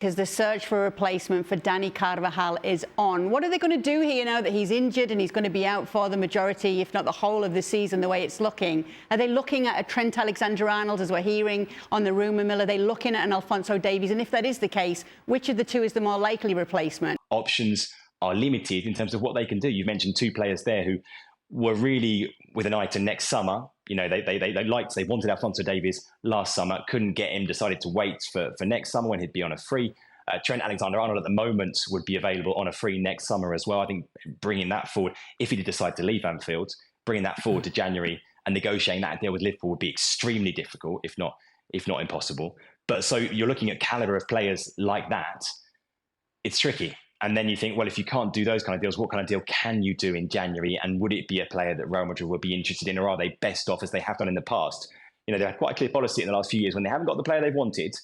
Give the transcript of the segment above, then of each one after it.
Because the search for a replacement for Dani Carvajal is on. What are they going to do here now that he's injured and he's going to be out for the majority, if not the whole of the season, the way it's looking? Are they looking at a Trent Alexander-Arnold, as we're hearing on the rumour mill? Are they looking at an Alphonso Davies? And if that is the case, which of the two is the more likely replacement? Options are limited in terms of what they can do. You've mentioned two players there who were really with an eye to next summer. You know, they wanted Alphonso Davies last summer, couldn't get him, decided to wait for next summer when he'd be on a free. Trent Alexander-Arnold at the moment would be available on a free next summer as well. I think bringing that forward, if he did decide to leave Anfield, bringing that forward to January and negotiating that deal with Liverpool would be extremely difficult, if not impossible. But so you're looking at caliber of players like that. It's tricky. And then you think, well, if you can't do those kind of deals, what kind of deal can you do in January? And would it be a player that Real Madrid would be interested in, or are they best off as they have done in the past? You know, they had quite a clear policy in the last few years. When they haven't got the player they've wanted,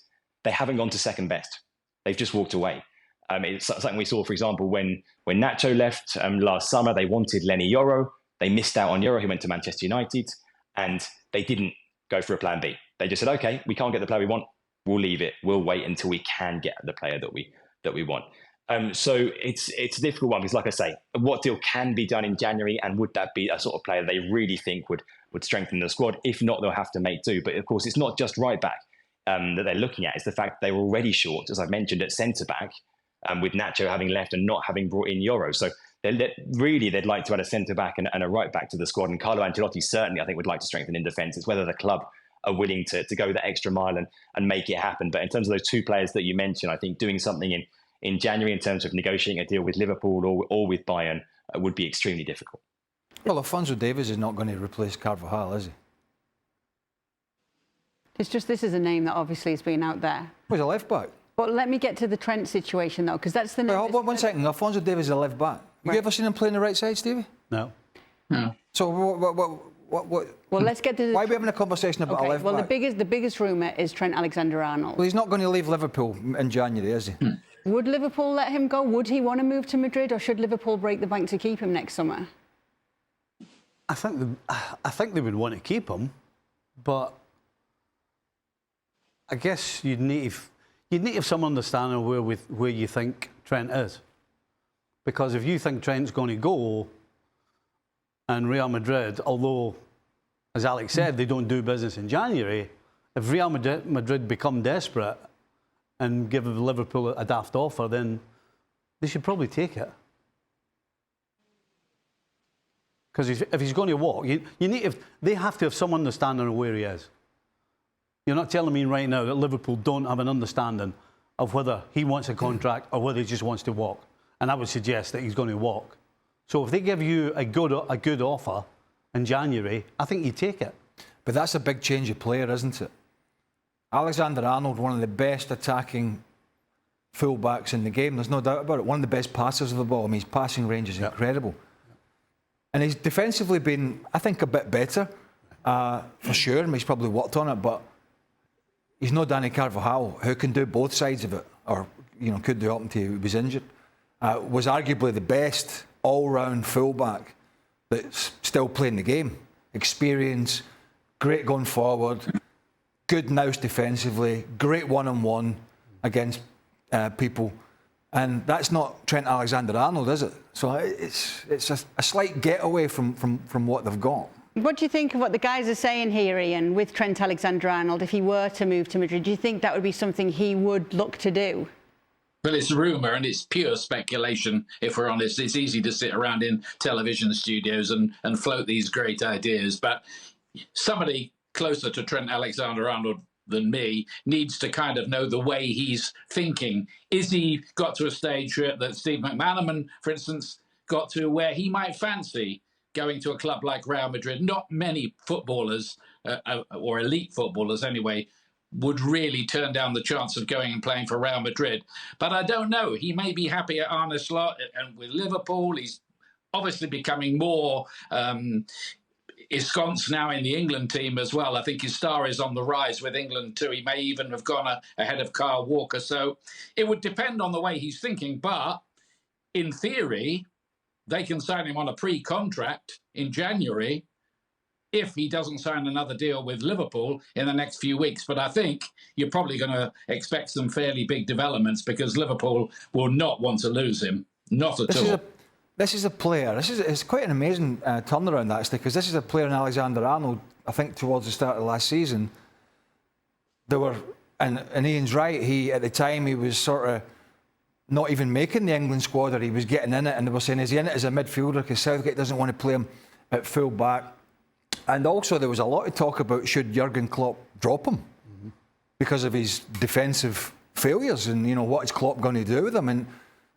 they haven't gone to second best. They've just walked away. It's something we saw, for example, when Nacho left last summer, they wanted Lenny Yoro. They missed out on Yoro, who went to Manchester United, and they didn't go for a plan B. They just said, okay, we can't get the player we want. We'll leave it. We'll wait until we can get the player that we want. So it's a difficult one because, like I say, what deal can be done in January, and would that be a sort of player they really think would strengthen the squad? If not, they'll have to make do. But of course, it's not just right back that they're looking at. It's the fact that they were already short, as I've mentioned, at centre back, with Nacho having left and not having brought in Yoro. So they'd like to add a centre back and a right back to the squad. And Carlo Ancelotti certainly, I think, would like to strengthen in defence. It's whether the club are willing to go that extra mile and make it happen. But in terms of those two players that you mentioned, I think doing something in January in terms of negotiating a deal with Liverpool or with Bayern would be extremely difficult. Well, Alphonso Davies is not going to replace Carvajal, is he? It's just this is a name that obviously has been out there. Well, he's a left back. But let me get to the Trent situation, though, because that's the name. Wait, one second. Alphonso Davies is a left back. Have you ever seen him play on the right side, Stevie? No. No. So what? Well, let's get to. Why are we having a conversation about a left back? Well, the biggest rumour is Trent Alexander-Arnold. Well, he's not going to leave Liverpool in January, is he? Would Liverpool let him go? Would he want to move to Madrid, or should Liverpool break the bank to keep him next summer? I think they would want to keep him, but I guess you'd need to have some understanding of where you think Trent is, because if you think Trent's going to go, and Real Madrid, although as Alex said they don't do business in January, if Real Madrid become desperate and give Liverpool a daft offer, then they should probably take it. Because if he's going to walk, they have to have some understanding of where he is. You're not telling me right now that Liverpool don't have an understanding of whether he wants a contract or whether he just wants to walk. And I would suggest that he's going to walk. So if they give you a good offer in January, I think you take it. But that's a big change of player, isn't it? Alexander-Arnold, one of the best attacking fullbacks in the game. There's no doubt about it. One of the best passers of the ball. I mean, his passing range is incredible. And he's defensively been, I think, a bit better, for sure. I mean, he's probably worked on it, but he's no Dani Carvajal, who can do both sides of it, or could do up until he was injured. Was arguably the best all-round fullback that's still playing the game. Experience, great going forward, good nous defensively, great one-on-one against people. And that's not Trent Alexander-Arnold, is it? So it's a slight getaway from what they've got. What do you think of what the guys are saying here, Ian, with Trent Alexander-Arnold? If he were to move to Madrid, do you think that would be something he would look to do? Well, it's a rumour and it's pure speculation, if we're honest. It's easy to sit around in television studios and float these great ideas. But somebody closer to Trent Alexander-Arnold than me needs to kind of know the way he's thinking. Is he got to a stage that Steve McManaman, for instance, got to where he might fancy going to a club like Real Madrid? Not many footballers, or elite footballers anyway, would really turn down the chance of going and playing for Real Madrid. But I don't know. He may be happy at Arne Slot and with Liverpool. He's obviously becoming more ensconced now in the England team as well. I think his star is on the rise with England too. He may even have gone ahead of Kyle Walker. So it would depend on the way he's thinking. But in theory, they can sign him on a pre-contract in January if he doesn't sign another deal with Liverpool in the next few weeks. But I think you're probably going to expect some fairly big developments because Liverpool will not want to lose him. Not at all. This is a player. It's quite an amazing turnaround, actually, because this is a player in Alexander-Arnold, I think, towards the start of last season. There were, and Ian's right, at the time, he was sort of not even making the England squad, or he was getting in it, and they were saying, is he in it as a midfielder because Southgate doesn't want to play him at full back. And also there was a lot of talk about should Jurgen Klopp drop him because of his defensive failures, and what is Klopp going to do with him. And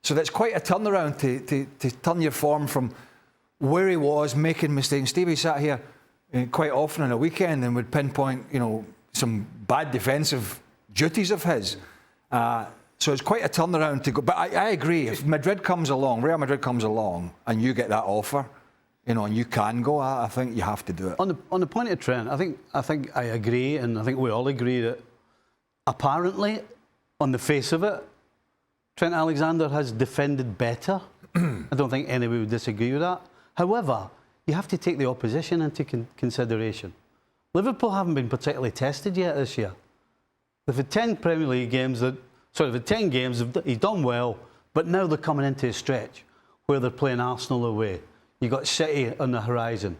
so that's quite a turnaround to turn your form from where he was making mistakes. Stevie sat here quite often on a weekend and would pinpoint some bad defensive duties of his. So it's quite a turnaround to go. But I agree, if Madrid comes along, Real Madrid comes along, and you get that offer, and you can go, I think you have to do it. On the point of Trent, I think I agree, and I think we all agree that apparently, on the face of it, Trent Alexander has defended better. I don't think anybody would disagree with that. However, you have to take the opposition into consideration. Liverpool haven't been particularly tested yet this year. They've had 10 Premier League games they've had 10 games, he's done well, but now they're coming into a stretch where they're playing Arsenal away. You've got City on the horizon.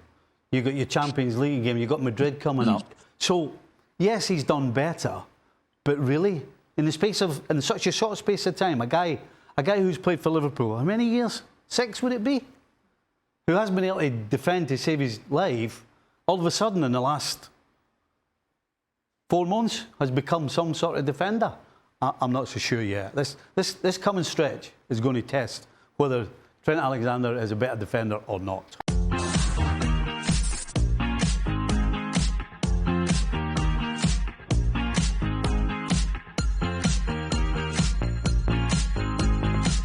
You've got your Champions League game. You've got Madrid coming up. So, yes, he's done better, but really, in such a short space of time, a guy who's played for Liverpool, how many years? 6 would it be? Who hasn't been able to defend to save his life, all of a sudden in the last 4 months has become some sort of defender. I'm not so sure yet. This coming stretch is going to test whether Trent Alexander is a better defender or not.